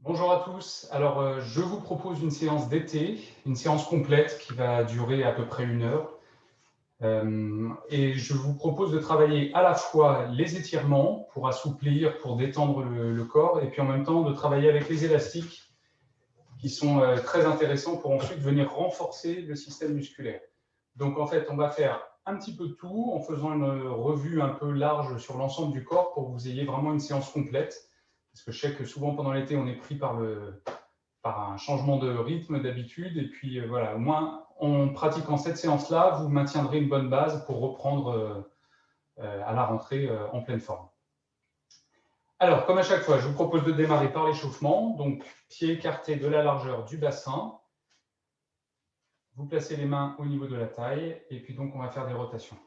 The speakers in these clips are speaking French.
Bonjour à tous. Alors, je vous propose une séance d'été, une séance complète qui va durer à peu près 1 heure. Et je vous propose de travailler à la fois les étirements pour assouplir, pour détendre le corps, et puis en même temps de travailler avec les élastiques qui sont très intéressants pour ensuite venir renforcer le système musculaire. Donc en fait, on va faire un petit peu de tout en faisant une revue un peu large sur l'ensemble du corps pour que vous ayez vraiment une séance complète. Parce que je sais que souvent pendant l'été, on est pris par un changement de rythme d'habitude. Et puis voilà, au moins en pratiquant cette séance-là, vous maintiendrez une bonne base pour reprendre à la rentrée en pleine forme. Alors, comme à chaque fois, je vous propose de démarrer par l'échauffement. Donc, pieds écartés de la largeur du bassin. Vous placez les mains au niveau de la taille. Et puis donc, on va faire des rotations.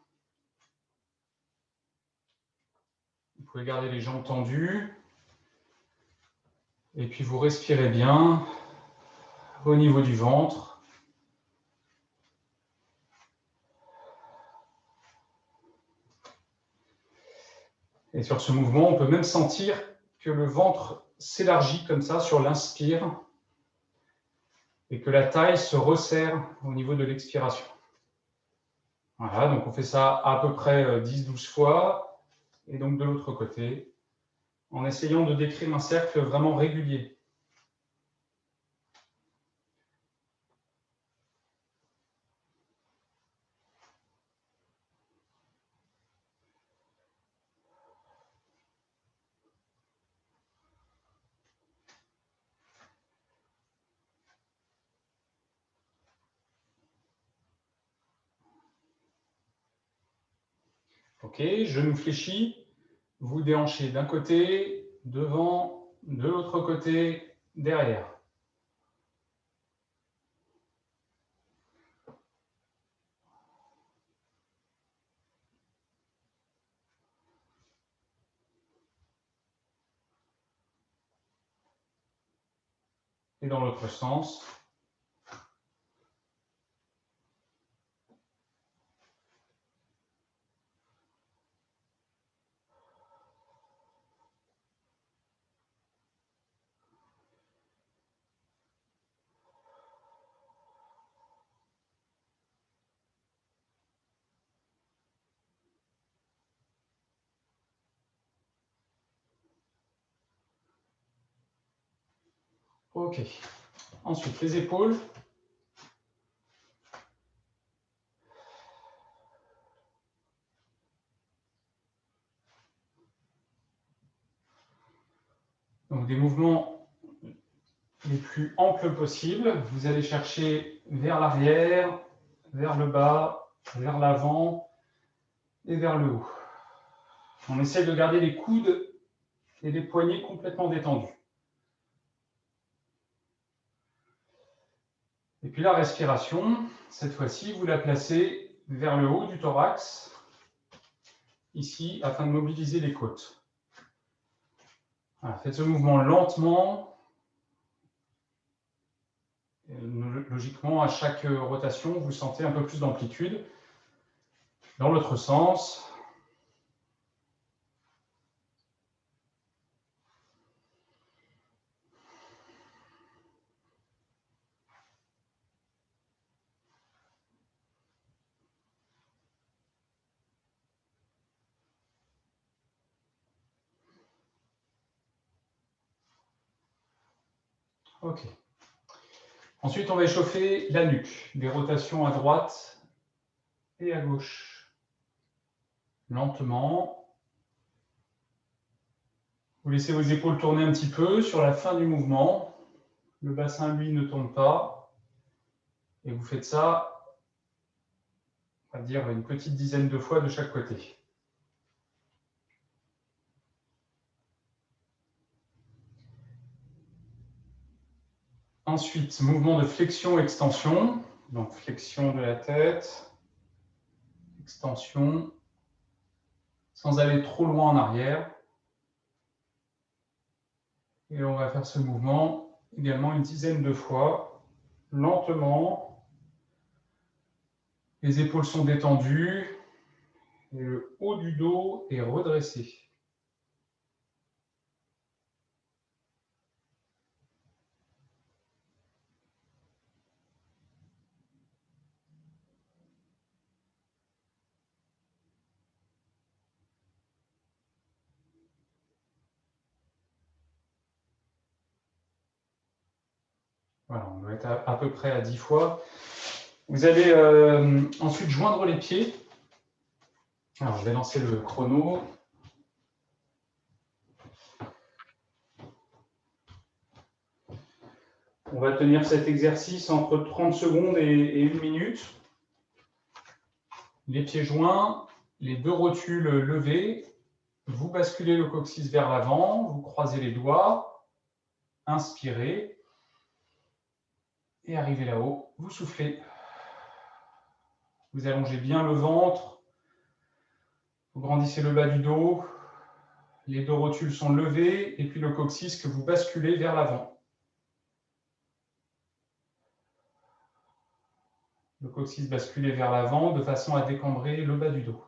Vous pouvez garder les jambes tendues. Et puis, vous respirez bien au niveau du ventre. Et sur ce mouvement, on peut même sentir que le ventre s'élargit comme ça sur l'inspire et que la taille se resserre au niveau de l'expiration. Voilà, donc on fait ça à peu près 10-12 fois. Et donc de l'autre côté, en essayant de décrire un cercle vraiment régulier. Ok, genou fléchi, vous déhanchez d'un côté, devant, de l'autre côté, derrière. Et dans l'autre sens. Ok. Ensuite, les épaules. Donc des mouvements les plus amples possibles. Vous allez chercher vers l'arrière, vers le bas, vers l'avant et vers le haut. On essaie de garder les coudes et les poignets complètement détendus. Et puis la respiration, cette fois-ci, vous la placez vers le haut du thorax, ici, afin de mobiliser les côtes. Voilà, faites ce mouvement lentement. Logiquement, à chaque rotation, vous sentez un peu plus d'amplitude. Dans l'autre sens. Ok. Ensuite, on va échauffer la nuque. Des rotations à droite et à gauche. Lentement. Vous laissez vos épaules tourner un petit peu sur la fin du mouvement. Le bassin, lui, ne tourne pas. Et vous faites ça, on va dire, une petite dizaine de fois de chaque côté. Ensuite, mouvement de flexion-extension. Donc, flexion de la tête, extension, sans aller trop loin en arrière. Et on va faire ce mouvement également une dizaine de fois, lentement. Les épaules sont détendues et le haut du dos est redressé. Voilà, on doit être à peu près à 10 fois. Vous allez ensuite joindre les pieds. Alors, je vais lancer le chrono. On va tenir cet exercice entre 30 secondes et 1 minute. Les pieds joints, les deux rotules levées. Vous basculez le coccyx vers l'avant, vous croisez les doigts, inspirez. Et arrivez là-haut, vous soufflez. Vous allongez bien le ventre. Vous grandissez le bas du dos. Les deux rotules sont levées et puis le coccyx que vous basculez vers l'avant. Le coccyx basculé vers l'avant de façon à décambrer le bas du dos.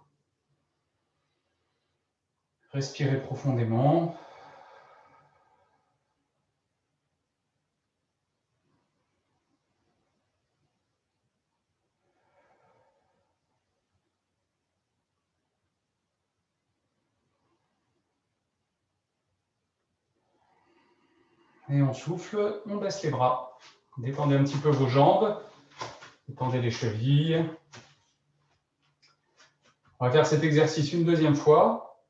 Respirez profondément. Et on souffle, on baisse les bras. Détendez un petit peu vos jambes. Détendez les chevilles. On va faire cet exercice une deuxième fois.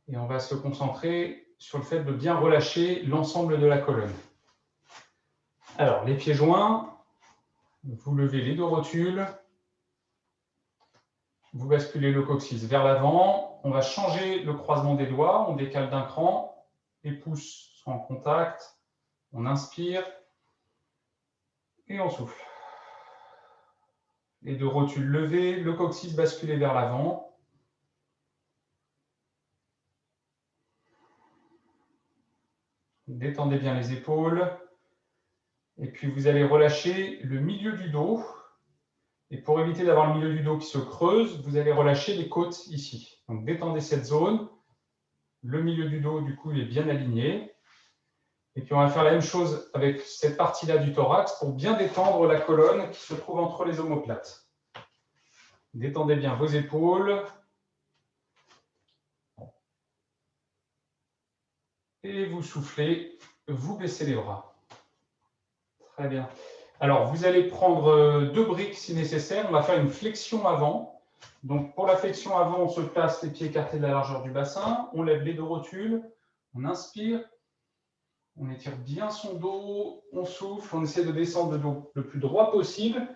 Et on va se concentrer sur le fait de bien relâcher l'ensemble de la colonne. Alors, les pieds joints, vous levez les deux rotules, vous basculez le coccyx vers l'avant, on va changer le croisement des doigts, on décale d'un cran, les pouces sont en contact, on inspire et on souffle. Les deux rotules levées, le coccyx basculé vers l'avant. Détendez bien les épaules. Et puis vous allez relâcher le milieu du dos. Et pour éviter d'avoir le milieu du dos qui se creuse, vous allez relâcher les côtes ici. Donc détendez cette zone. Le milieu du dos, du coup, il est bien aligné. Et puis on va faire la même chose avec cette partie-là du thorax pour bien détendre la colonne qui se trouve entre les omoplates. Détendez bien vos épaules. Et vous soufflez, vous baissez les bras. Très bien. Alors, vous allez prendre 2 briques si nécessaire. On va faire une flexion avant. Donc, pour la flexion avant, on se place les pieds écartés de la largeur du bassin. On lève les deux rotules. On inspire. On étire bien son dos. On souffle. On essaie de descendre le dos le plus droit possible.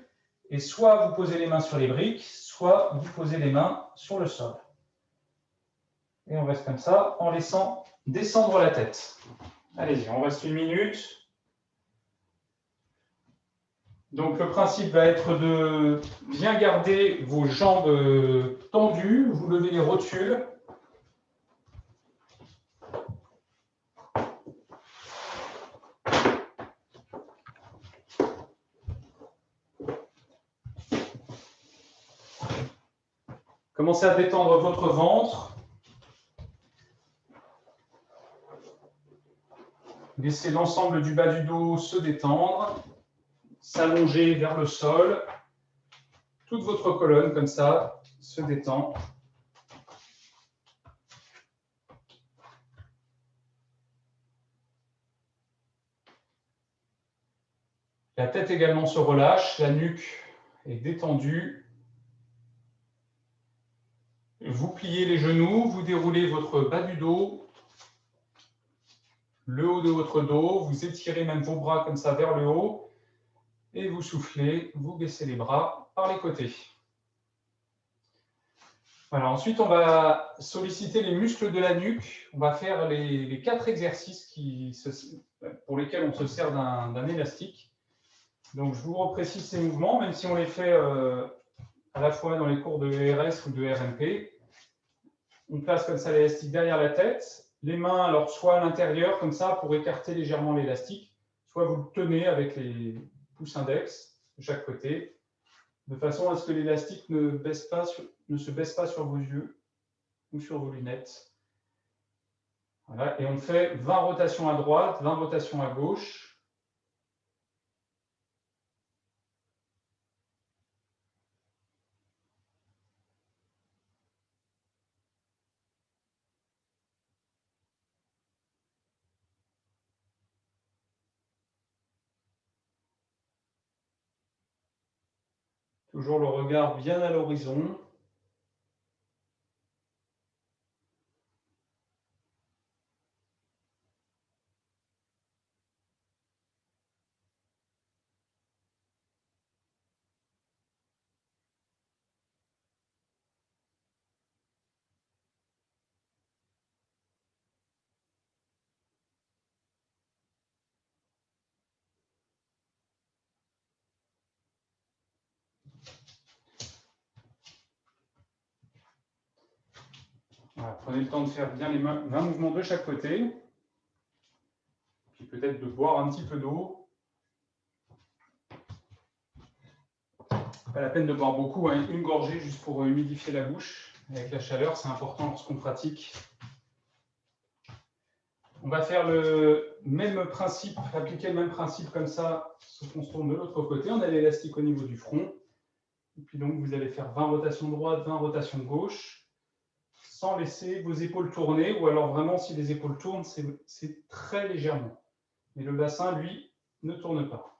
Et soit vous posez les mains sur les briques, soit vous posez les mains sur le sol. Et on reste comme ça en laissant descendre la tête. Allez-y, on reste 1 minute. Donc le principe va être de bien garder vos jambes tendues, vous levez les rotules. Commencez à détendre votre ventre. Laissez l'ensemble du bas du dos se détendre, s'allonger vers le sol. Toute votre colonne, comme ça, se détend. La tête également se relâche, la nuque est détendue. Vous pliez les genoux, vous déroulez votre bas du dos, le haut de votre dos, vous étirez même vos bras comme ça vers le haut. Et vous soufflez, vous baissez les bras par les côtés. Voilà, ensuite, on va solliciter les muscles de la nuque. On va faire les 4 exercices pour lesquels on se sert d'un élastique. Donc, je vous reprécise ces mouvements, même si on les fait à la fois dans les cours de ERS ou de RMP. On place comme ça l'élastique derrière la tête. Les mains, alors soit à l'intérieur, comme ça, pour écarter légèrement l'élastique, soit vous le tenez avec les pouces index de chaque côté, de façon à ce que l'élastique ne se baisse pas sur vos yeux ou sur vos lunettes. Voilà, et on fait 20 rotations à droite, 20 rotations à gauche. Toujours le regard bien à l'horizon. Voilà, prenez le temps de faire bien les 20 mouvements de chaque côté. Puis peut-être de boire un petit peu d'eau. Pas la peine de boire beaucoup, hein, une gorgée juste pour humidifier la bouche. Avec la chaleur, c'est important lorsqu'on pratique. On va faire le même principe, appliquer le même principe comme ça, sauf qu'on se tourne de l'autre côté. On a l'élastique au niveau du front. Et puis donc, vous allez faire 20 rotations droite, 20 rotations gauche, sans laisser vos épaules tourner, ou alors vraiment, si les épaules tournent, c'est très légèrement. Mais le bassin, lui, ne tourne pas.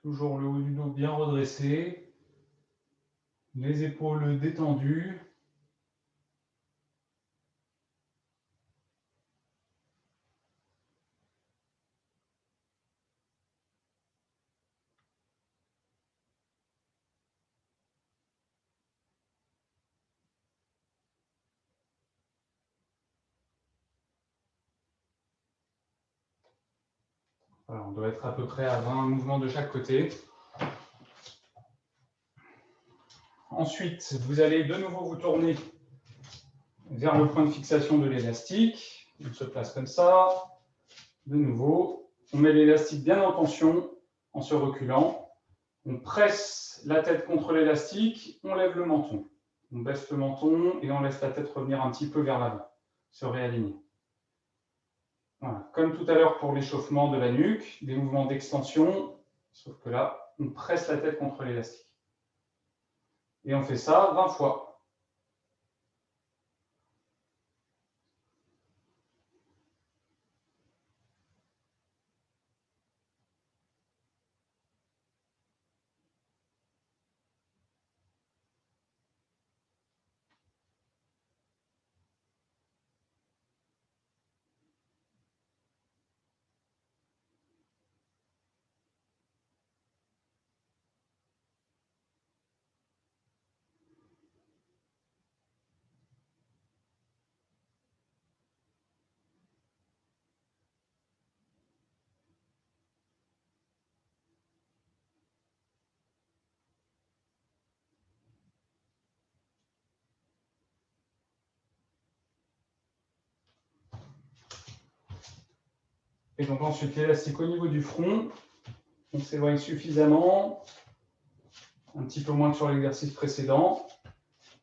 Toujours le haut du dos bien redressé, les épaules détendues. Voilà, on doit être à peu près à 20 mouvements de chaque côté. Ensuite, vous allez de nouveau vous tourner vers le point de fixation de l'élastique. On se place comme ça. De nouveau, on met l'élastique bien en tension en se reculant. On presse la tête contre l'élastique, on lève le menton. On baisse le menton et on laisse la tête revenir un petit peu vers l'avant, se réaligner. Voilà. Comme tout à l'heure pour l'échauffement de la nuque, des mouvements d'extension, sauf que là, on presse la tête contre l'élastique. Et on fait ça 20 fois. Et donc ensuite, l'élastique au niveau du front, on s'éloigne suffisamment, un petit peu moins que sur l'exercice précédent.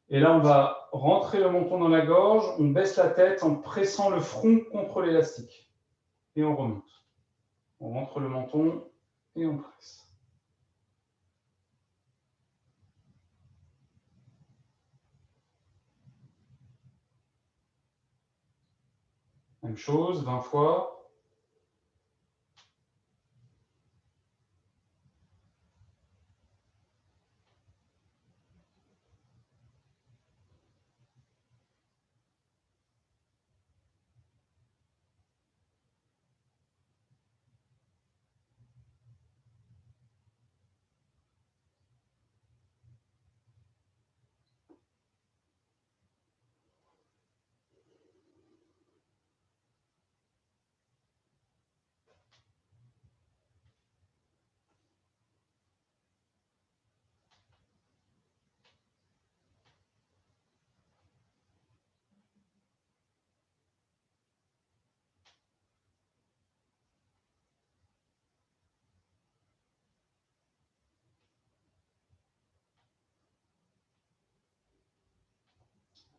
Et là, on va rentrer le menton dans la gorge, on baisse la tête en pressant le front contre l'élastique. Et on remonte. On rentre le menton et on presse. Même chose, 20 fois.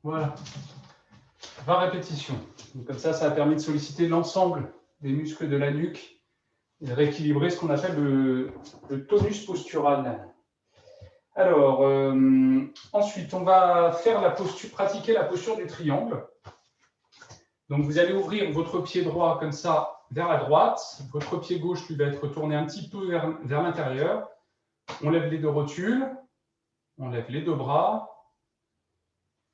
Voilà. 20 répétitions. Donc, comme ça a permis de solliciter l'ensemble des muscles de la nuque et de rééquilibrer ce qu'on appelle le tonus postural. Alors, ensuite, on va faire pratiquer la posture du triangle. Donc, vous allez ouvrir votre pied droit comme ça vers la droite. Votre pied gauche lui va être tourné un petit peu vers l'intérieur. On lève les deux rotules. On lève les deux bras.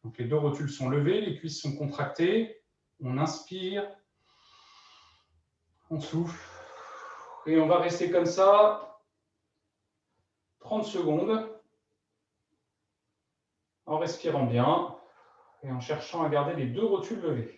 Donc, les deux rotules sont levées, les cuisses sont contractées. On inspire. On souffle. Et on va rester comme ça 30 secondes. En respirant bien et en cherchant à garder les deux rotules levées.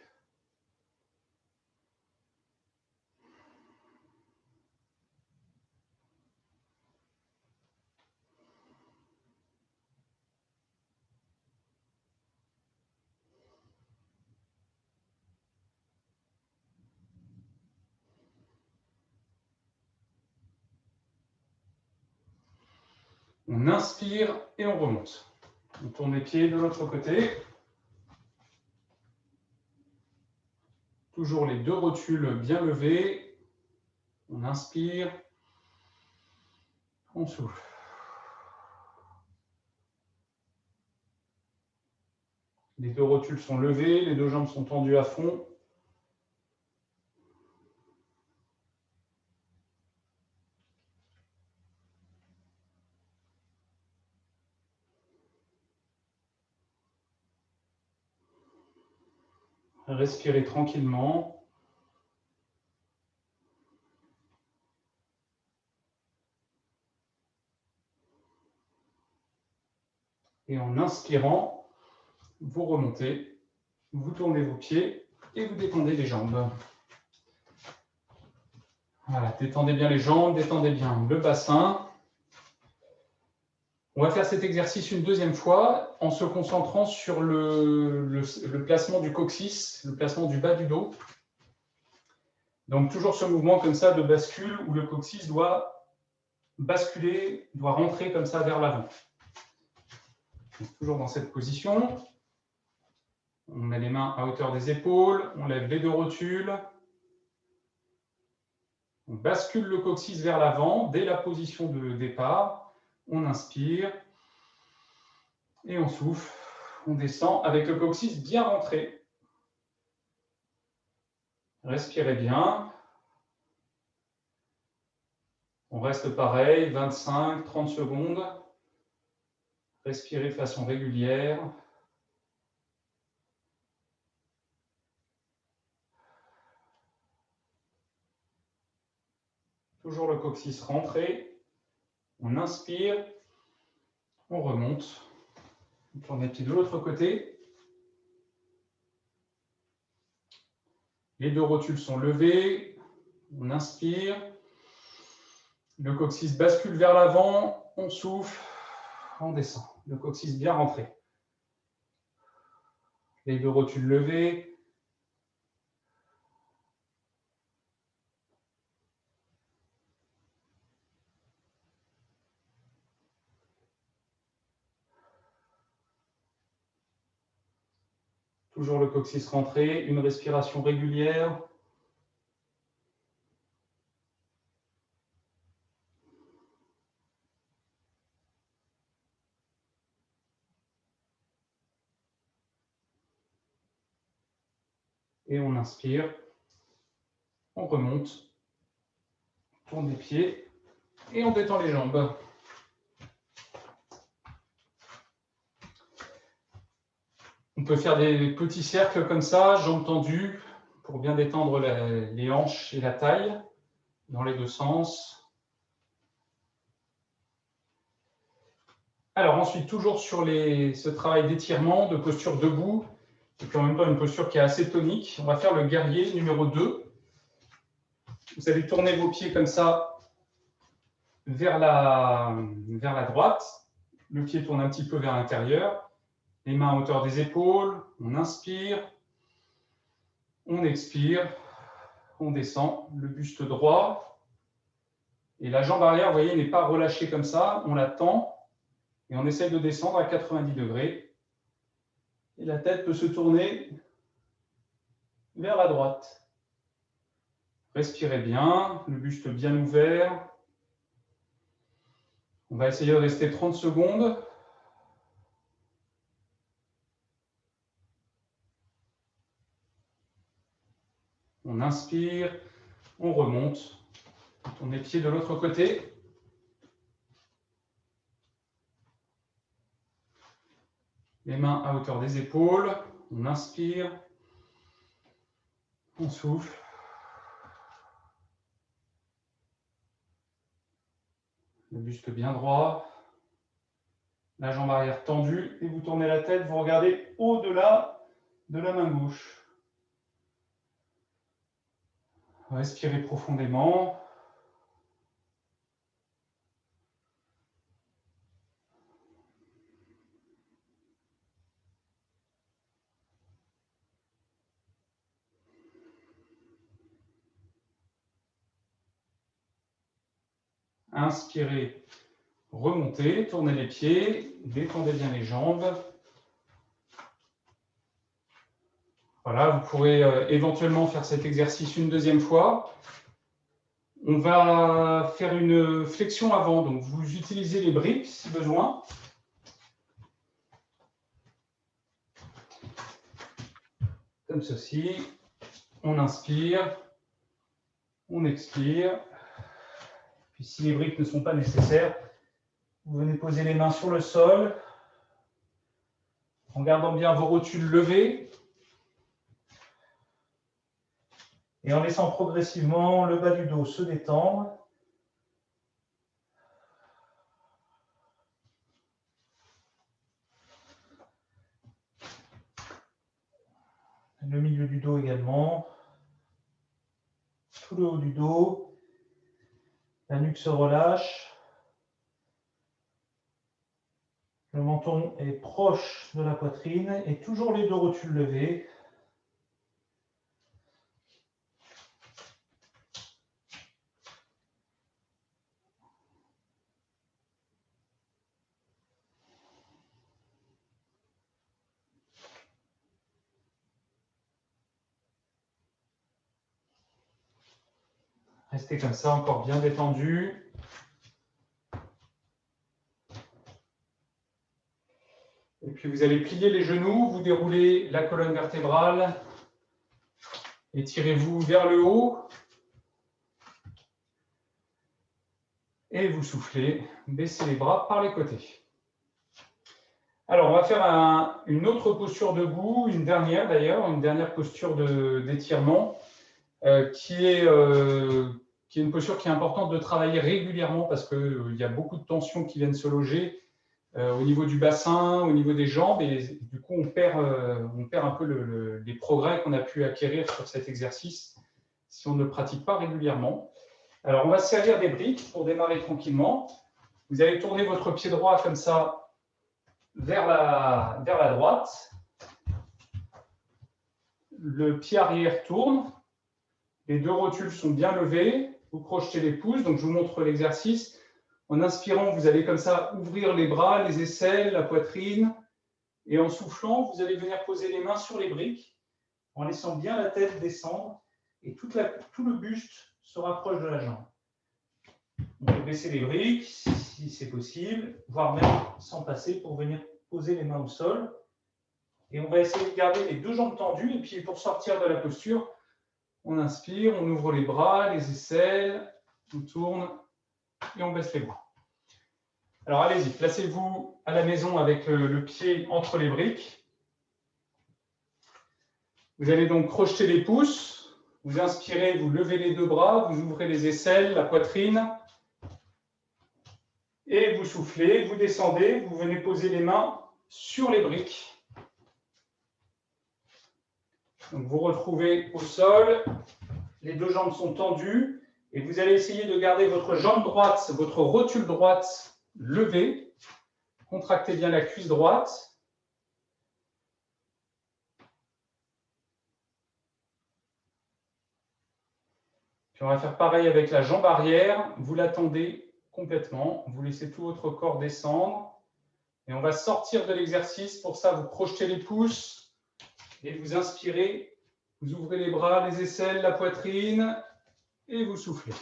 On inspire et on remonte. On tourne les pieds de l'autre côté. Toujours les deux rotules bien levées. On inspire. On souffle. Les deux rotules sont levées, les deux jambes sont tendues à fond. Respirez tranquillement. Et en inspirant, vous remontez, vous tournez vos pieds et vous détendez les jambes. Voilà, détendez bien les jambes, détendez bien le bassin. On va faire cet exercice une deuxième fois en se concentrant sur le placement du coccyx, le placement du bas du dos. Donc toujours ce mouvement comme ça de bascule où le coccyx doit basculer, doit rentrer comme ça vers l'avant. Toujours dans cette position. On met les mains à hauteur des épaules, on lève les deux rotules. On bascule le coccyx vers l'avant dès la position de départ. On inspire et on souffle. On descend avec le coccyx bien rentré. Respirez bien. On reste pareil, 25-30 secondes. Respirez de façon régulière. Toujours le coccyx rentré. On inspire. On remonte. On tourne les pieds de l'autre côté. Les deux rotules sont levées. On inspire. Le coccyx bascule vers l'avant. On souffle. On descend. Le coccyx bien rentré. Les deux rotules levées. Toujours le coccyx rentré. Une respiration régulière. Et on inspire, on remonte, on tourne les pieds et on détend les jambes. On peut faire des petits cercles comme ça, jambes tendues, pour bien détendre les hanches et la taille, dans les deux sens. Alors ensuite, toujours sur ce travail d'étirement, de posture debout, et puis en même temps une posture qui est assez tonique, on va faire le guerrier numéro 2. Vous allez tourner vos pieds comme ça vers la droite. Le pied tourne un petit peu vers l'intérieur. Les mains à hauteur des épaules. On inspire. On expire. On descend. Le buste droit. Et la jambe arrière, vous voyez, n'est pas relâchée comme ça. On la tend. Et on essaie de descendre à 90 degrés. Et la tête peut se tourner vers la droite. Respirez bien, le buste bien ouvert. On va essayer de rester 30 secondes. On inspire, on remonte. On tourne les pieds de l'autre côté. Les mains à hauteur des épaules. On inspire. On souffle. Le buste bien droit. La jambe arrière tendue. Et vous tournez la tête, vous regardez au-delà de la main gauche. Respirez profondément. Inspirez, remontez, tournez les pieds, détendez bien les jambes. Voilà, vous pourrez éventuellement faire cet exercice une deuxième fois. On va faire une flexion avant, donc vous utilisez les briques si besoin. Comme ceci. On inspire, on expire. Puis si les briques ne sont pas nécessaires, vous venez poser les mains sur le sol, en gardant bien vos rotules levées. Et en laissant progressivement le bas du dos se détendre. Le milieu du dos également. Tout le haut du dos. La nuque se relâche. Le menton est proche de la poitrine et toujours les deux rotules levées. Restez comme ça, encore bien détendu. Et puis vous allez plier les genoux, vous déroulez la colonne vertébrale, étirez-vous vers le haut. Et vous soufflez, baissez les bras par les côtés. Alors, on va faire une autre posture debout, une dernière d'ailleurs, une dernière posture d'étirement, qui est une posture qui est importante de travailler régulièrement parce qu'il y a beaucoup de tensions qui viennent se loger au niveau du bassin, au niveau des jambes, et du coup, on perd un peu les progrès qu'on a pu acquérir sur cet exercice si on ne le pratique pas régulièrement. Alors, on va se servir des briques pour démarrer tranquillement. Vous allez tourner votre pied droit comme ça vers la droite. Le pied arrière tourne. Les deux rotules sont bien levées. Vous projetez les pouces. Donc, je vous montre l'exercice. En inspirant, vous allez comme ça ouvrir les bras, les aisselles, la poitrine. Et en soufflant, vous allez venir poser les mains sur les briques en laissant bien la tête descendre. Et tout le buste se rapproche de la jambe. On peut baisser les briques si c'est possible, voire même s'en passer pour venir poser les mains au sol. Et on va essayer de garder les deux jambes tendues. Et puis pour sortir de la posture, on inspire, on ouvre les bras, les aisselles, on tourne et on baisse les bras. Alors allez-y, placez-vous à la maison avec le pied entre les briques. Vous allez donc crocheter les pouces. Vous inspirez, vous levez les deux bras, vous ouvrez les aisselles, la poitrine. Et vous soufflez, vous descendez, vous venez poser les mains sur les briques. Donc vous retrouvez au sol, les deux jambes sont tendues et vous allez essayer de garder votre jambe droite, votre rotule droite levée. Contractez bien la cuisse droite. Puis on va faire pareil avec la jambe arrière. Vous la tendez complètement. Vous laissez tout votre corps descendre. Et on va sortir de l'exercice. Pour ça, vous projetez les pouces et vous inspirez. Vous ouvrez les bras, les aisselles, la poitrine et vous soufflez.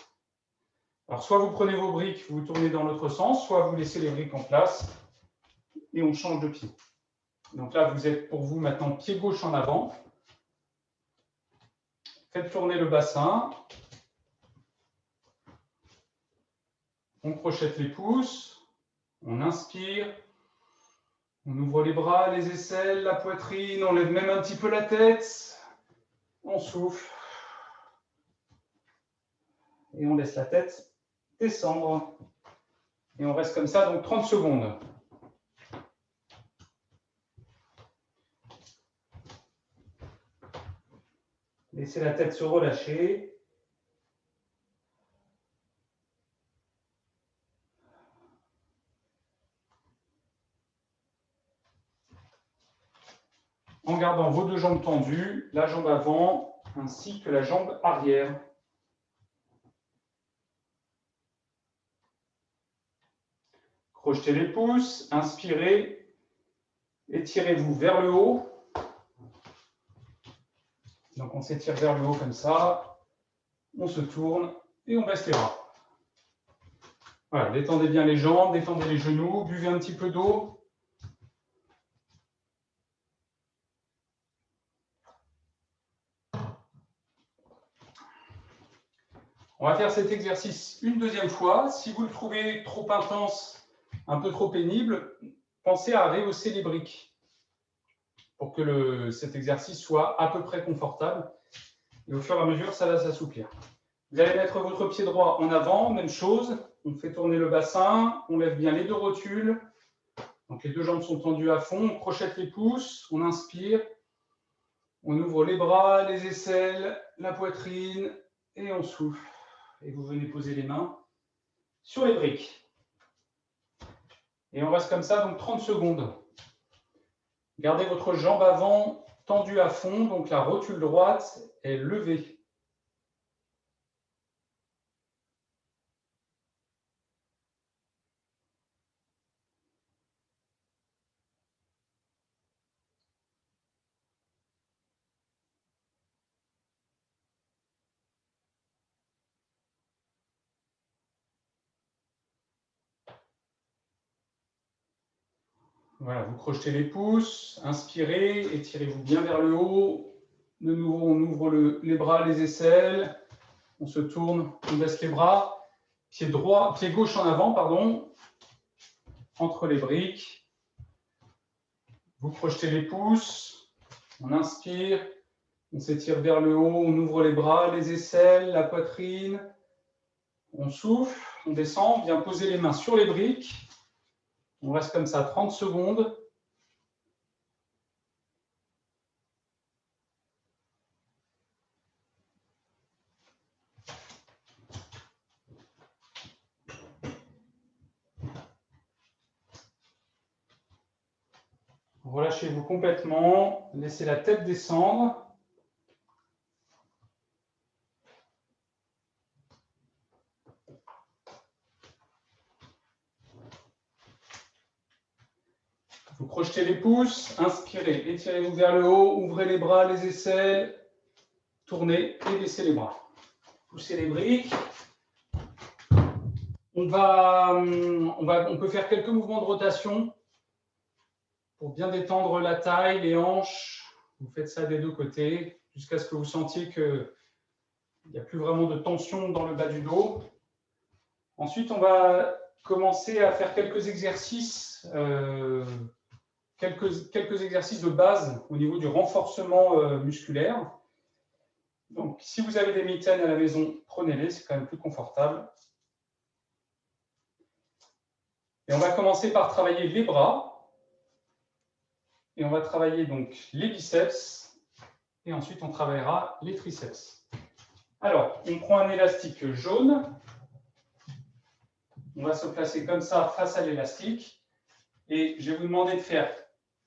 Alors, soit vous prenez vos briques, vous tournez dans l'autre sens, soit vous laissez les briques en place et on change de pied. Donc là, vous êtes pour vous maintenant pied gauche en avant. Faites tourner le bassin. On crochette les pouces. On inspire. On ouvre les bras, les aisselles, la poitrine. On lève même un petit peu la tête. On souffle. Et on laisse la tête descendre. Et on reste comme ça, donc 30 secondes. Laissez la tête se relâcher. En gardant vos deux jambes tendues, la jambe avant ainsi que la jambe arrière. Crochetez les pouces, inspirez, étirez-vous vers le haut. Donc on s'étire vers le haut comme ça, on se tourne et on baisse les bras. Voilà, détendez bien les jambes, détendez les genoux, buvez un petit peu d'eau. On va faire cet exercice une deuxième fois. Si vous le trouvez trop intense, un peu trop pénible, pensez à rehausser les briques pour que cet exercice soit à peu près confortable. Et au fur et à mesure, ça va s'assouplir. Vous allez mettre votre pied droit en avant, même chose. On fait tourner le bassin, on lève bien les deux rotules. Donc les deux jambes sont tendues à fond, on crochette les pouces, on inspire. On ouvre les bras, les aisselles, la poitrine et on souffle. Et vous venez poser les mains sur les briques. Et on reste comme ça, donc 30 secondes. Gardez votre jambe avant tendue à fond, donc la rotule droite est levée. Voilà, vous crochetez les pouces, inspirez, étirez-vous bien vers le haut. De nouveau, on ouvre les bras, les aisselles. On se tourne, on baisse les bras. Pied droit, pied gauche en avant, pardon, entre les briques. Vous crochetez les pouces, on inspire, on s'étire vers le haut, on ouvre les bras, les aisselles, la poitrine. On souffle, on descend, on vient poser les mains sur les briques. On reste comme ça 30 secondes. Relâchez-vous complètement, laissez la tête descendre. Vous crochetez les pouces, inspirez, étirez-vous vers le haut, ouvrez les bras, les aisselles, tournez et baissez les bras. Poussez les briques. On peut faire quelques mouvements de rotation pour bien détendre la taille, les hanches. Vous faites ça des deux côtés jusqu'à ce que vous sentiez qu'il n'y a plus vraiment de tension dans le bas du dos. Ensuite, on va commencer à faire quelques exercices, quelques exercices de base au niveau du renforcement musculaire. Donc, si vous avez des mitaines à la maison, prenez-les, c'est quand même plus confortable. Et on va commencer par travailler les bras. Et on va travailler donc les biceps. Et ensuite, on travaillera les triceps. Alors, on prend un élastique jaune. On va se placer comme ça face à l'élastique. Et je vais vous demander de faire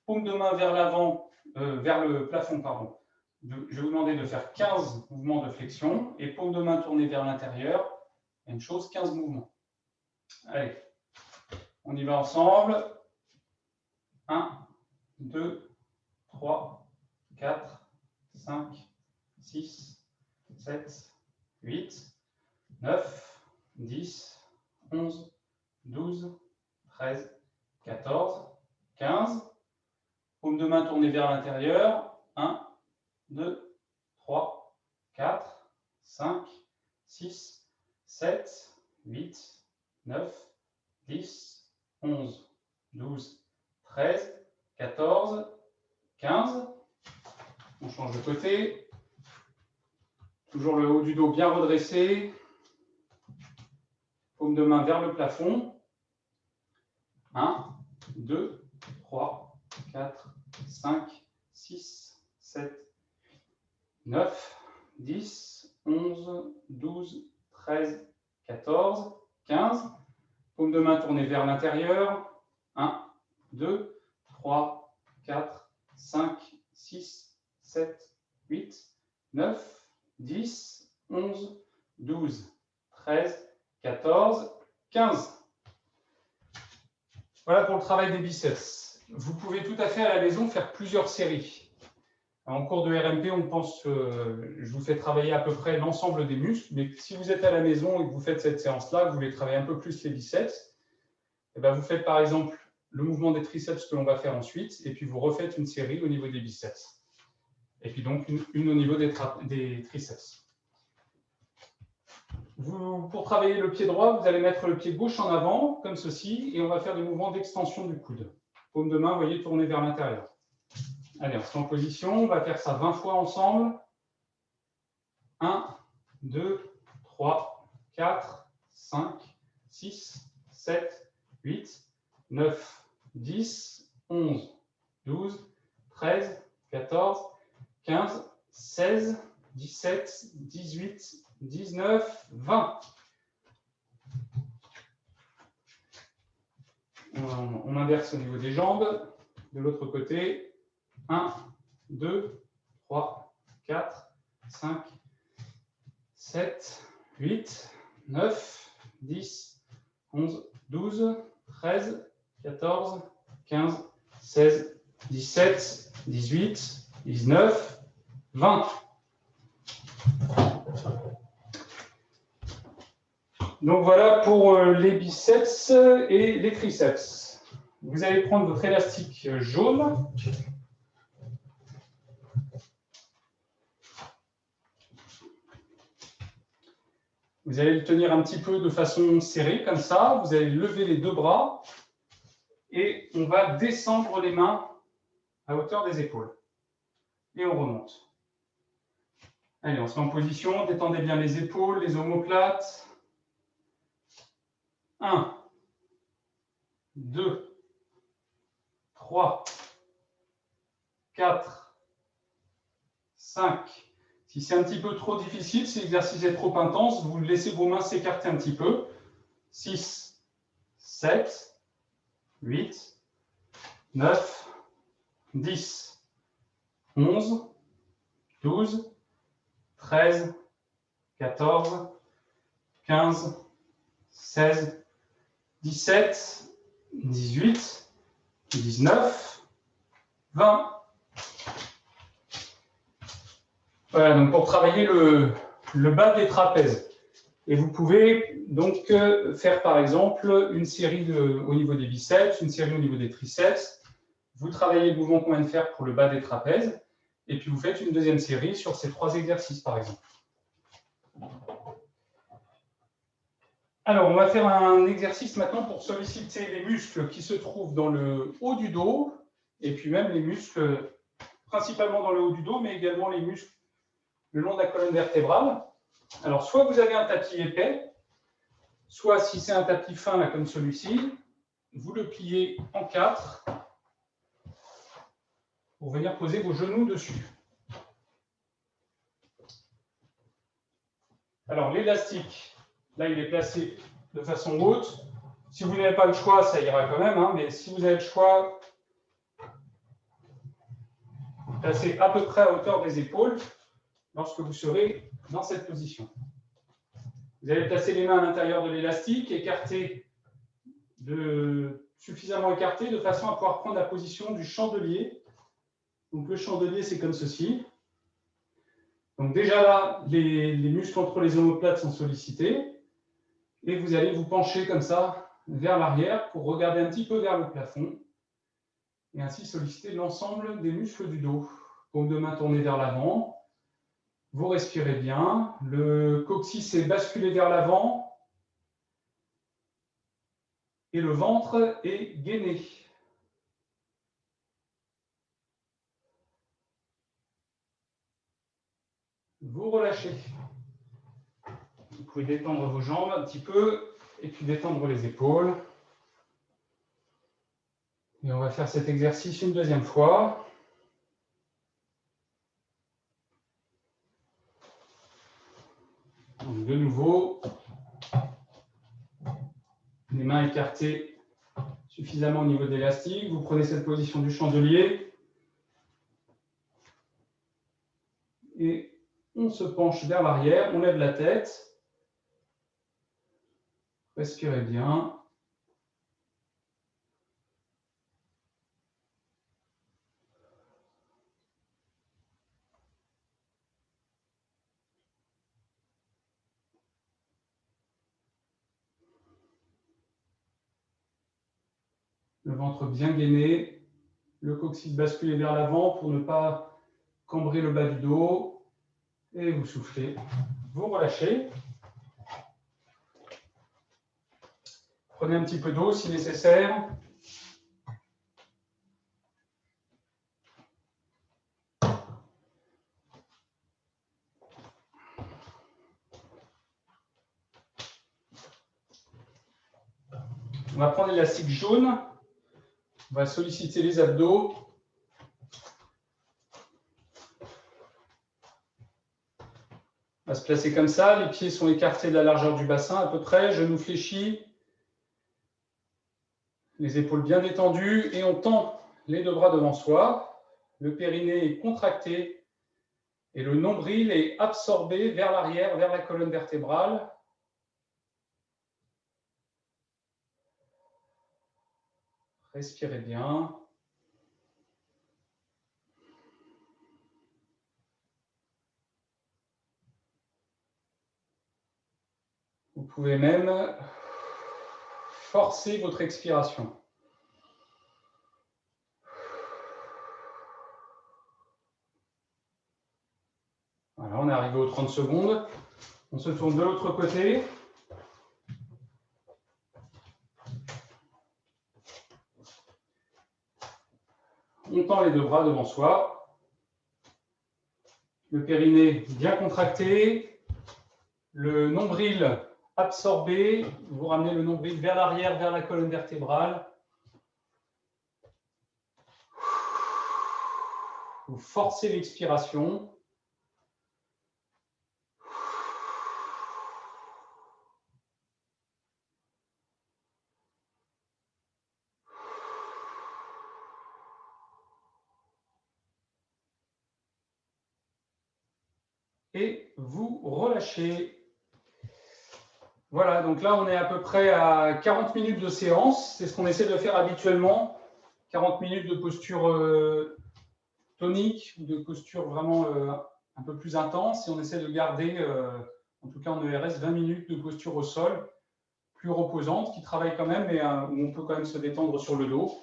paume de main vers l'avant, vers le plafond, pardon. Je vais vous demander de faire 15 mouvements de flexion et paume de main tournée vers l'intérieur. Même chose, 15 mouvements. Allez, on y va ensemble. 1, 2, 3, 4, 5, 6, 7, 8, 9, 10, 11, 12, 13, 14, 15. Paume de main tournée vers l'intérieur. 1, 2, 3, 4, 5, 6, 7, 8, 9, 10, 11, 12, 13, 14, 15. On change de côté. Toujours le haut du dos bien redressé. Paume de main vers le plafond. 1, 2, 3, 4, 5, 6, 7, 9, 10, 11, 12, 13, 14, 15. Paume de main tournée vers l'intérieur. 1, 2, 3, 4, 5, 6, 7, 8, 9, 10, 11, 12, 13, 14, 15. Voilà pour le travail des biceps. Vous pouvez tout à fait à la maison faire plusieurs séries. En cours de RMP, on pense que je vous fais travailler à peu près l'ensemble des muscles, mais si vous êtes à la maison et que vous faites cette séance-là, que vous voulez travailler un peu plus les biceps, et bien vous faites par exemple le mouvement des triceps que l'on va faire ensuite, et puis vous refaites une série au niveau des biceps. Et puis donc une au niveau des triceps. Pour travailler le pied droit, vous allez mettre le pied gauche en avant, comme ceci, et on va faire des mouvements d'extension du coude. Paume de main, vous voyez, tourner vers l'intérieur. Allez, on se met en position, on va faire ça 20 fois ensemble. 1, 2, 3, 4, 5, 6, 7, 8, 9, 10, 11, 12, 13, 14, 15, 16, 17, 18, 19, 20. On inverse au niveau des jambes. De l'autre côté, 1, 2, 3, 4, 5, 7, 8, 9, 10, 11, 12, 13, 14, 15, 16, 17, 18, 19, 20. Donc voilà pour les biceps et les triceps. Vous allez prendre votre élastique jaune. Vous allez le tenir un petit peu de façon serrée, comme ça. Vous allez lever les deux bras et on va descendre les mains à hauteur des épaules. Et on remonte. Allez, on se met en position. Détendez bien les épaules, les omoplates. 1, 2, 3, 4, 5. Si c'est un petit peu trop difficile, si l'exercice est trop intense, vous laissez vos mains s'écarter un petit peu. 6, 7, 8, 9, 10, 11, 12, 13, 14, 15, 16, 17, 18, 19, 20. Voilà, donc pour travailler le bas des trapèzes. Et vous pouvez donc faire par exemple une série au niveau des biceps, une série au niveau des triceps. Vous travaillez le mouvement qu'on vient de faire pour le bas des trapèzes. Et puis vous faites une deuxième série sur ces 3 exercices par exemple. Alors, on va faire un exercice maintenant pour solliciter les muscles qui se trouvent dans le haut du dos, et puis même les muscles principalement dans le haut du dos, mais également les muscles le long de la colonne vertébrale. Alors, soit vous avez un tapis épais, soit si c'est un tapis fin, là, comme celui-ci, vous le pliez en 4 pour venir poser vos genoux dessus. Alors, l'élastique, là, il est placé de façon haute. Si vous n'avez pas le choix, ça ira quand même, hein, mais si vous avez le choix, placez à peu près à hauteur des épaules lorsque vous serez dans cette position. Vous allez placer les mains à l'intérieur de l'élastique, suffisamment écartées de façon à pouvoir prendre la position du chandelier. Donc le chandelier, c'est comme ceci. Donc déjà là, les muscles entre les omoplates sont sollicités et vous allez vous pencher comme ça vers l'arrière pour regarder un petit peu vers le plafond et ainsi solliciter l'ensemble des muscles du dos. Paume de main tournée vers l'avant, vous respirez bien, le coccyx est basculé vers l'avant et le ventre est gainé. Vous relâchez. Vous pouvez détendre vos jambes un petit peu et puis détendre les épaules. Et on va faire cet exercice une deuxième fois. Donc de nouveau, les mains écartées suffisamment au niveau de l'élastique. Vous prenez cette position du chandelier. Et on se penche vers l'arrière, on lève la tête. Respirez bien. Le ventre bien gainé, le coccyx basculé vers l'avant pour ne pas cambrer le bas du dos. Et vous soufflez, vous relâchez. Prenez un petit peu d'eau si nécessaire. On va prendre l'élastique jaune. On va solliciter les abdos. On va se placer comme ça. Les pieds sont écartés de la largeur du bassin à peu près. Genoux fléchis. Les épaules bien détendues. Et on tend les deux bras devant soi. Le périnée est contracté. Et le nombril est absorbé vers l'arrière, vers la colonne vertébrale. Respirez bien. Vous pouvez même forcer votre expiration. Voilà, on est arrivé aux 30 secondes. On se tourne de l'autre côté. On tend les deux bras devant soi. Le périnée bien contracté. Le nombril absorbé. Vous ramenez le nombril vers l'arrière, vers la colonne vertébrale. Vous forcez l'expiration. Et vous relâchez. Voilà, donc là, on est à peu près à 40 minutes de séance. C'est ce qu'on essaie de faire habituellement. 40 minutes de posture tonique, de posture vraiment un peu plus intense. Et on essaie de garder, en tout cas en ERS, 20 minutes de posture au sol, plus reposante, qui travaille quand même, mais où on peut quand même se détendre sur le dos.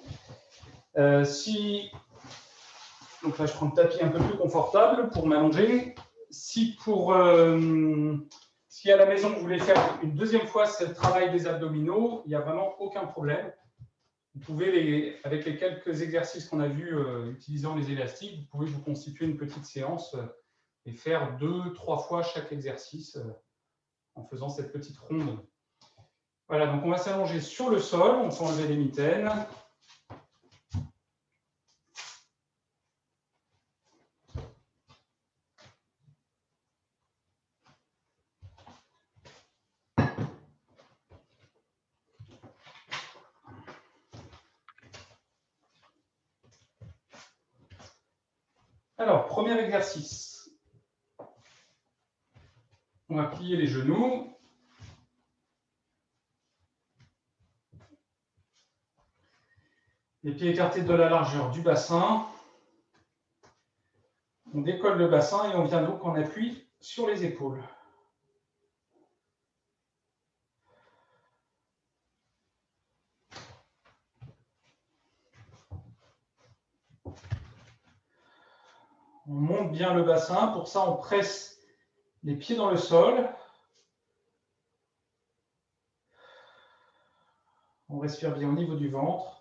Donc là, je prends le tapis un peu plus confortable pour m'allonger. Si à la maison, vous voulez faire une deuxième fois ce travail des abdominaux, il n'y a vraiment aucun problème. Vous pouvez, avec les quelques exercices qu'on a vus utilisant les élastiques, vous pouvez vous constituer une petite séance et faire 2-3 fois chaque exercice en faisant cette petite ronde. Voilà, donc on va s'allonger sur le sol, on peut enlever les mitaines. Alors, premier exercice. On va plier les genoux. Les pieds écartés de la largeur du bassin. On décolle le bassin et on vient donc en appui sur les épaules. On monte bien le bassin. Pour ça, on presse les pieds dans le sol. On respire bien au niveau du ventre.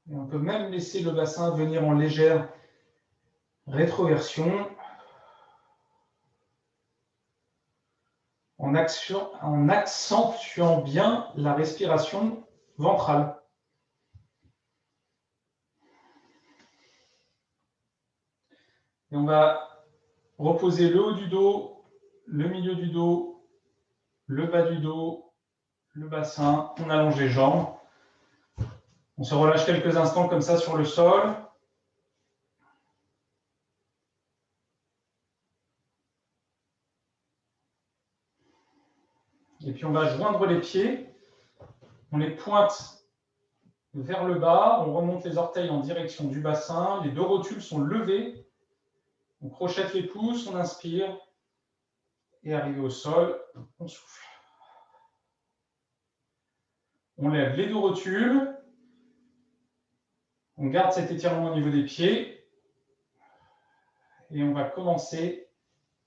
Et on peut même laisser le bassin venir en légère rétroversion. En accentuant bien la respiration ventrale. Et on va reposer le haut du dos, le milieu du dos, le bas du dos, le bassin. On allonge les jambes. On se relâche quelques instants comme ça sur le sol. Et puis on va joindre les pieds. On les pointe vers le bas. On remonte les orteils en direction du bassin. Les deux rotules sont levées. On crochette les pouces, on inspire. Et arrivé au sol, on souffle. On lève les deux rotules. On garde cet étirement au niveau des pieds. Et on va commencer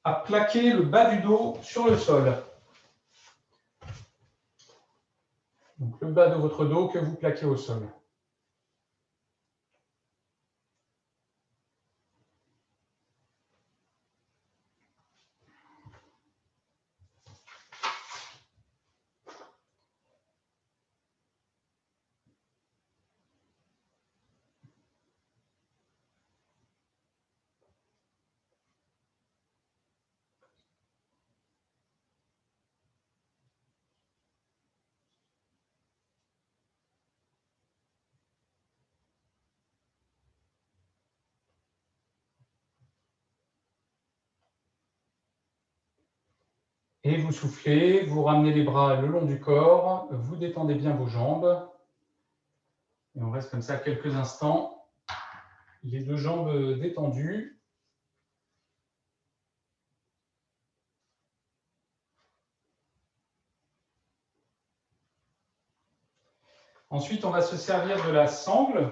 à plaquer le bas du dos sur le sol. Donc le bas de votre dos que vous plaquez au sol. Et vous soufflez, vous ramenez les bras le long du corps, vous détendez bien vos jambes. Et on reste comme ça quelques instants, les deux jambes détendues. Ensuite, on va se servir de la sangle.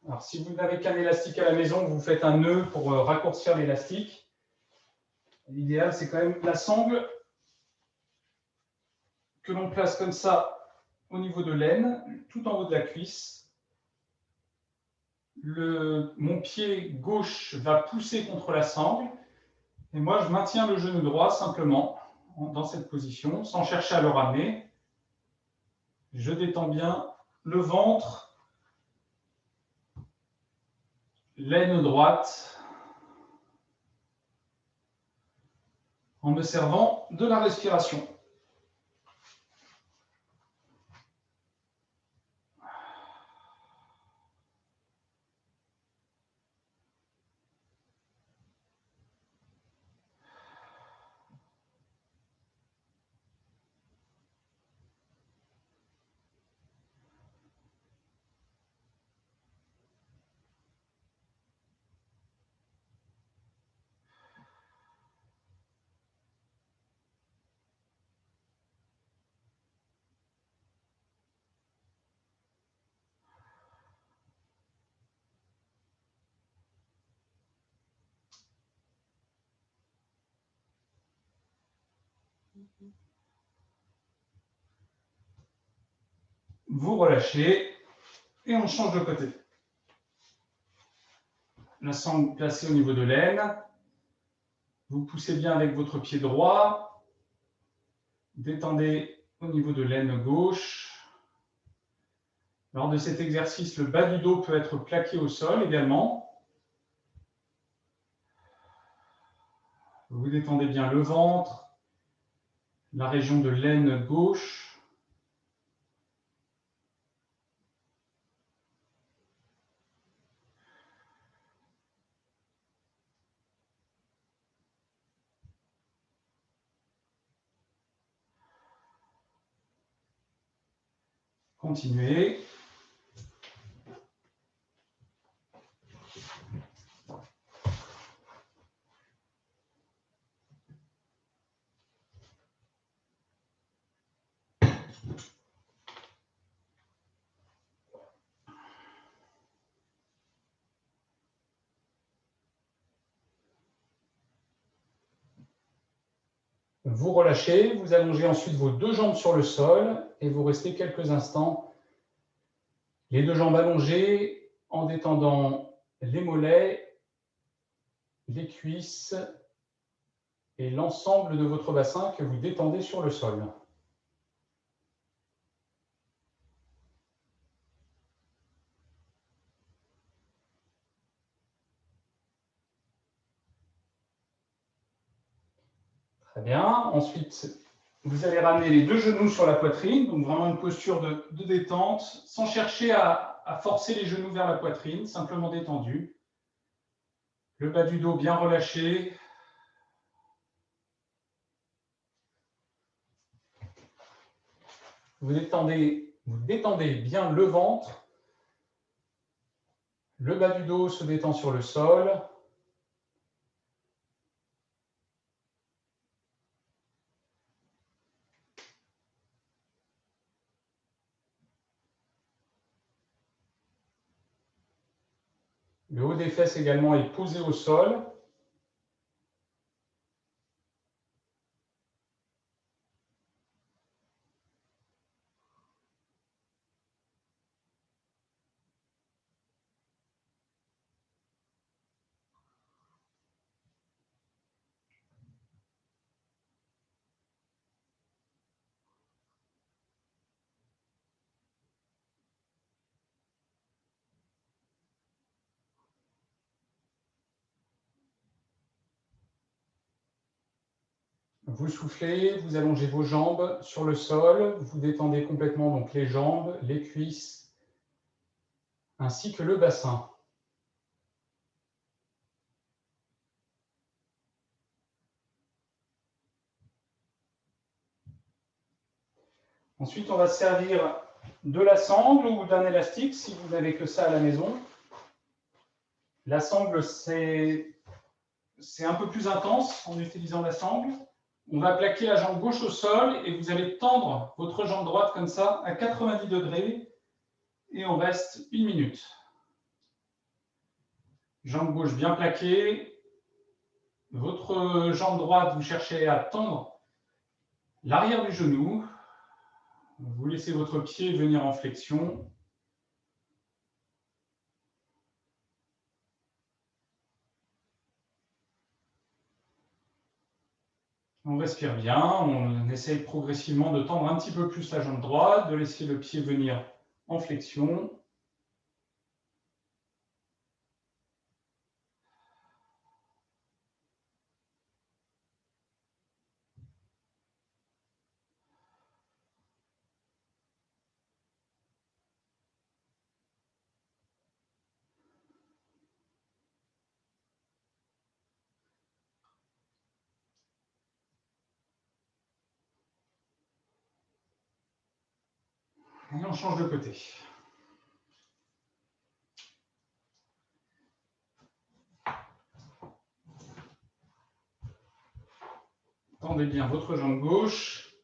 Alors, si vous n'avez qu'un élastique à la maison, vous faites un nœud pour raccourcir l'élastique. L'idéal, c'est quand même la sangle que l'on place comme ça au niveau de l'aine, tout en haut de la cuisse. Mon pied gauche va pousser contre la sangle. Et moi, je maintiens le genou droit simplement dans cette position, sans chercher à le ramener. Je détends bien le ventre, l'aine droite, en me servant de la respiration. Vous relâchez et on change de côté. La sangle placée au niveau de l'aine. Vous poussez bien avec votre pied droit. Détendez au niveau de l'aine gauche. Lors de cet exercice, le bas du dos peut être plaqué au sol également. Vous détendez bien le ventre, la région de l'aine gauche. Continuez. Vous relâchez, vous allongez ensuite vos deux jambes sur le sol et vous restez quelques instants les deux jambes allongées en détendant les mollets, les cuisses et l'ensemble de votre bassin que vous détendez sur le sol. Très bien. Ensuite, vous allez ramener les deux genoux sur la poitrine, donc vraiment une posture de détente, sans chercher à forcer les genoux vers la poitrine, simplement détendu. Le bas du dos bien relâché. Vous détendez bien le ventre. Le bas du dos se détend sur le sol. Le haut des fesses également est posé au sol. Vous soufflez, vous allongez vos jambes sur le sol, vous détendez complètement donc les jambes, les cuisses, ainsi que le bassin. Ensuite, on va se servir de la sangle ou d'un élastique si vous n'avez que ça à la maison. La sangle, c'est un peu plus intense en utilisant la sangle. On va plaquer la jambe gauche au sol et vous allez tendre votre jambe droite comme ça à 90 degrés et on reste 1 minute. Jambe gauche bien plaquée. Votre jambe droite, vous cherchez à tendre l'arrière du genou. Vous laissez votre pied venir en flexion. On respire bien, on essaye progressivement de tendre un petit peu plus la jambe droite, de laisser le pied venir en flexion. Et on change de côté. Tendez bien votre jambe gauche.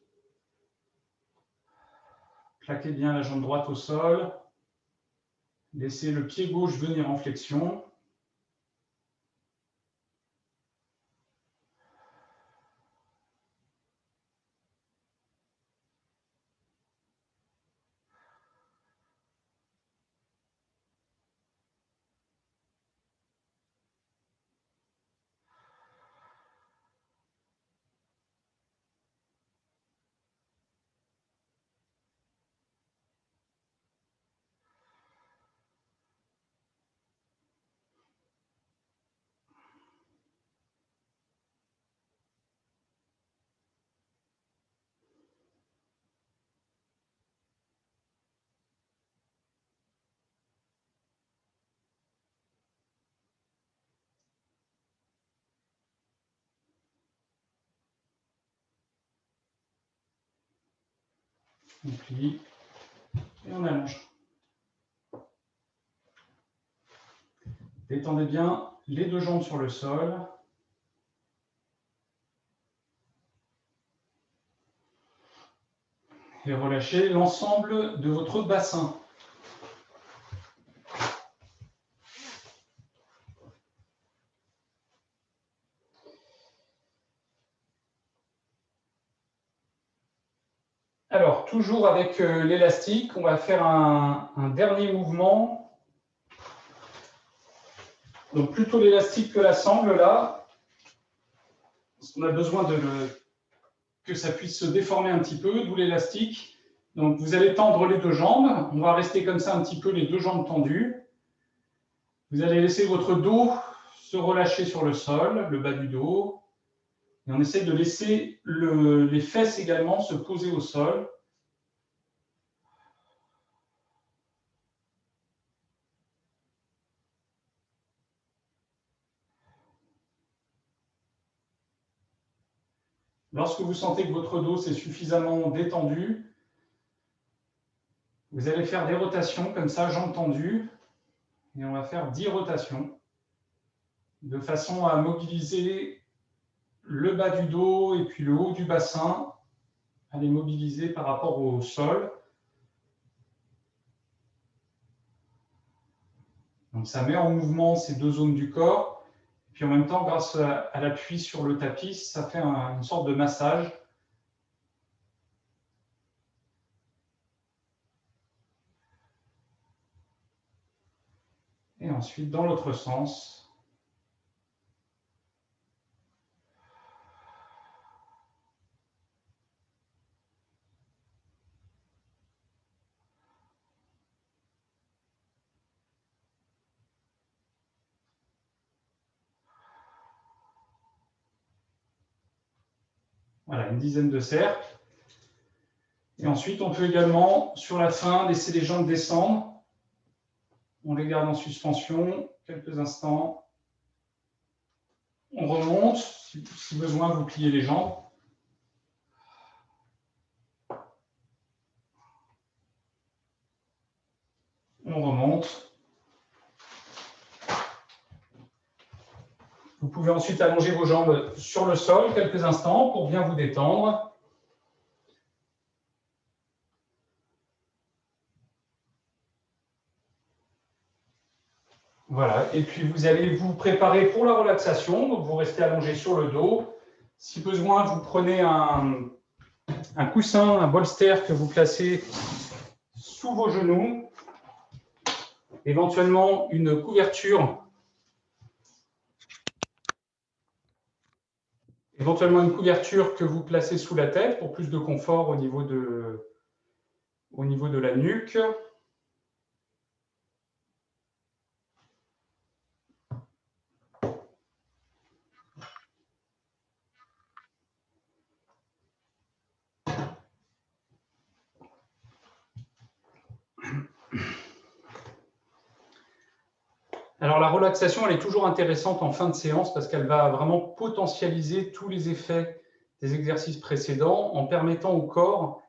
Plaquez bien la jambe droite au sol. Laissez le pied gauche venir en flexion. On plie et on allonge. Détendez bien les deux jambes sur le sol. et relâchez l'ensemble de votre bassin. Alors, toujours avec l'élastique, on va faire un dernier mouvement. Donc, plutôt l'élastique que la sangle, là. Parce qu'on a besoin que ça puisse se déformer un petit peu, d'où l'élastique. Donc, vous allez tendre les deux jambes. On va rester comme ça un petit peu, les deux jambes tendues. Vous allez laisser votre dos se relâcher sur le sol, le bas du dos. Et on essaie de laisser les fesses également se poser au sol. Lorsque vous sentez que votre dos s'est suffisamment détendu, vous allez faire des rotations comme ça, jambes tendues. Et on va faire 10 rotations de façon à mobiliser le bas du dos et puis le haut du bassin, à les mobiliser par rapport au sol. Donc ça met en mouvement ces deux zones du corps. Puis en même temps, grâce à l'appui sur le tapis, ça fait une sorte de massage. Et ensuite, dans l'autre sens. Voilà, une dizaine de cercles. Et ensuite, on peut également, sur la fin, laisser les jambes descendre. On les garde en suspension quelques instants. On remonte. Si besoin, vous pliez les jambes. On remonte. Vous pouvez ensuite allonger vos jambes sur le sol quelques instants pour bien vous détendre. Voilà, et puis vous allez vous préparer pour la relaxation. Donc vous restez allongé sur le dos. Si besoin, vous prenez un coussin, un bolster que vous placez sous vos genoux. Éventuellement une couverture. Que vous placez sous la tête pour plus de confort au niveau de la nuque. Alors la relaxation, elle est toujours intéressante en fin de séance parce qu'elle va vraiment potentialiser tous les effets des exercices précédents en permettant au corps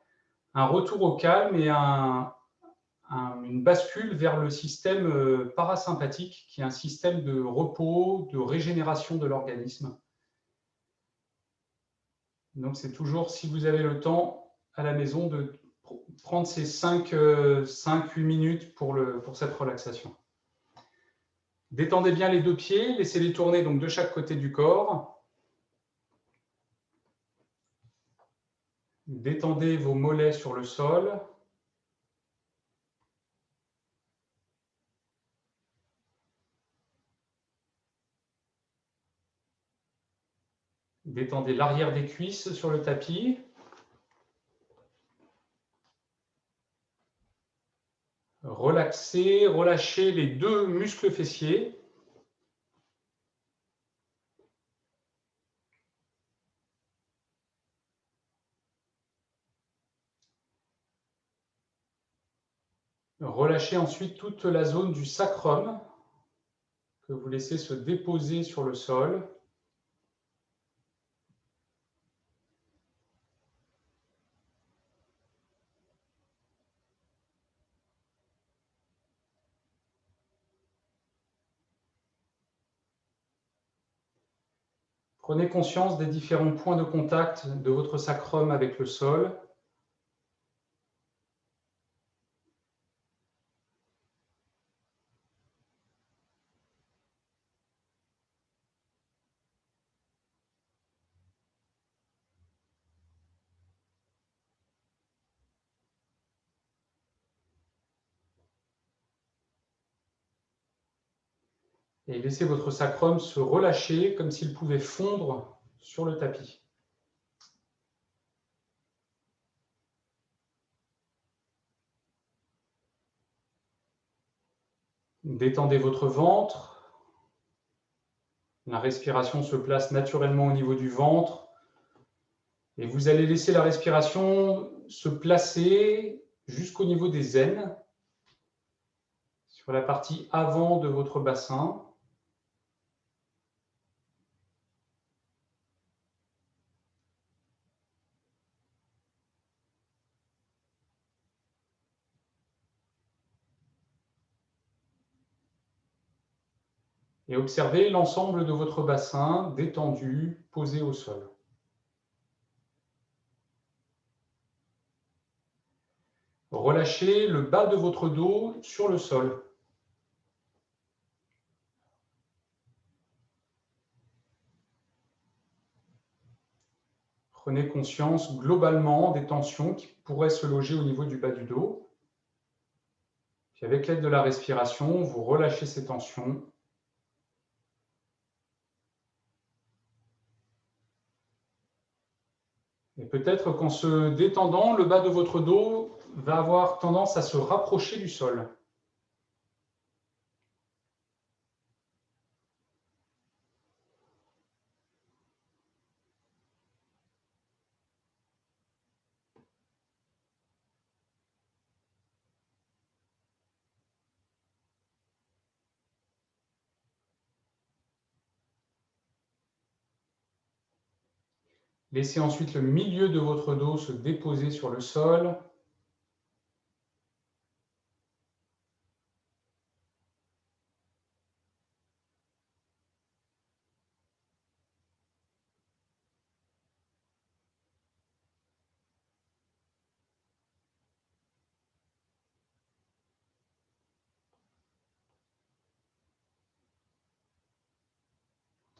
un retour au calme et une bascule vers le système parasympathique, qui est un système de repos, de régénération de l'organisme. Donc c'est toujours, si vous avez le temps à la maison, de prendre ces 5-8 minutes pour cette relaxation. Détendez bien les deux pieds, laissez-les tourner donc de chaque côté du corps. Détendez vos mollets sur le sol. Détendez l'arrière des cuisses sur le tapis. Relaxez, relâchez les deux muscles fessiers. Relâchez ensuite toute la zone du sacrum que vous laissez se déposer sur le sol. Prenez conscience des différents points de contact de votre sacrum avec le sol. et laissez votre sacrum se relâcher comme s'il pouvait fondre sur le tapis. Détendez votre ventre. La respiration se place naturellement au niveau du ventre. Et vous allez laisser la respiration se placer jusqu'au niveau des aines, sur la partie avant de votre bassin. Et observez l'ensemble de votre bassin détendu, posé au sol. Relâchez le bas de votre dos sur le sol. Prenez conscience globalement des tensions qui pourraient se loger au niveau du bas du dos. Puis avec l'aide de la respiration, vous relâchez ces tensions. Et peut-être qu'en se détendant, le bas de votre dos va avoir tendance à se rapprocher du sol. Laissez ensuite le milieu de votre dos se déposer sur le sol.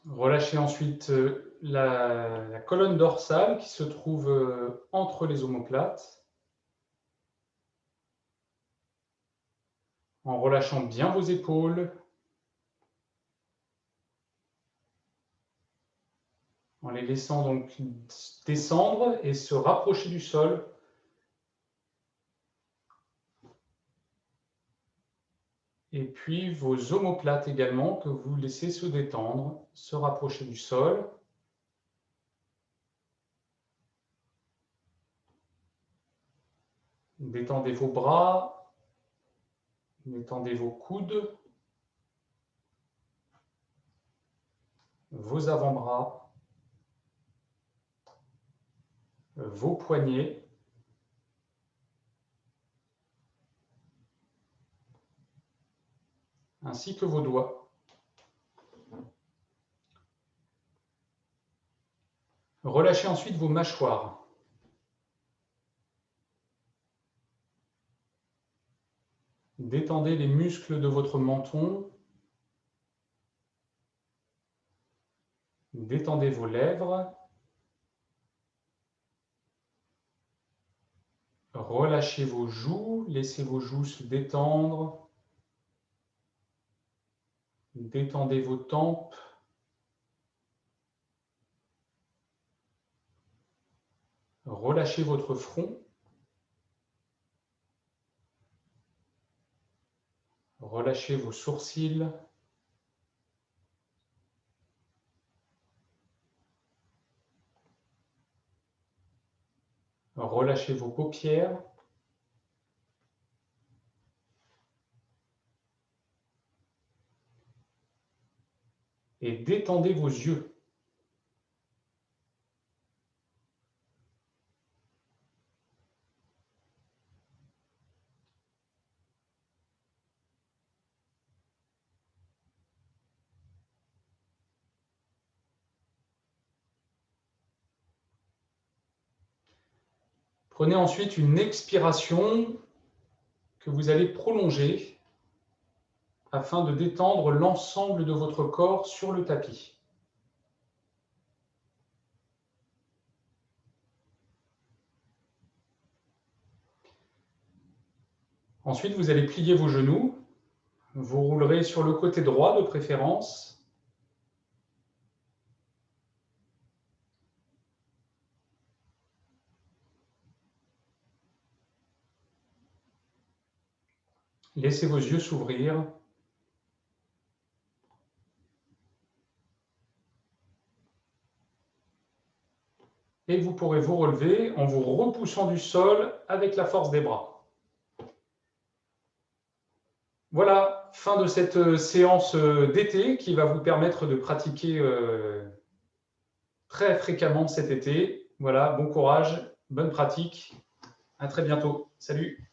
Relâchez ensuite la colonne dorsale qui se trouve entre les omoplates, en relâchant bien vos épaules, en les laissant donc descendre et se rapprocher du sol. Et puis vos omoplates également que vous laissez se détendre, se rapprocher du sol. Détendez vos bras, détendez vos coudes, vos avant-bras, vos poignets, ainsi que vos doigts. Relâchez ensuite vos mâchoires. Détendez les muscles de votre menton. Détendez vos lèvres. Relâchez vos joues, laissez vos joues se détendre. Détendez vos tempes. Relâchez votre front. Relâchez vos sourcils. Relâchez vos paupières. Et détendez vos yeux. Prenez ensuite une expiration que vous allez prolonger afin de détendre l'ensemble de votre corps sur le tapis. Ensuite, vous allez plier vos genoux, Vous roulerez sur le côté droit de préférence. Laissez vos yeux s'ouvrir. Et vous pourrez vous relever en vous repoussant du sol avec la force des bras. Voilà, fin de cette séance d'été qui va vous permettre de pratiquer très fréquemment cet été. Voilà, bon courage, bonne pratique. À très bientôt. Salut.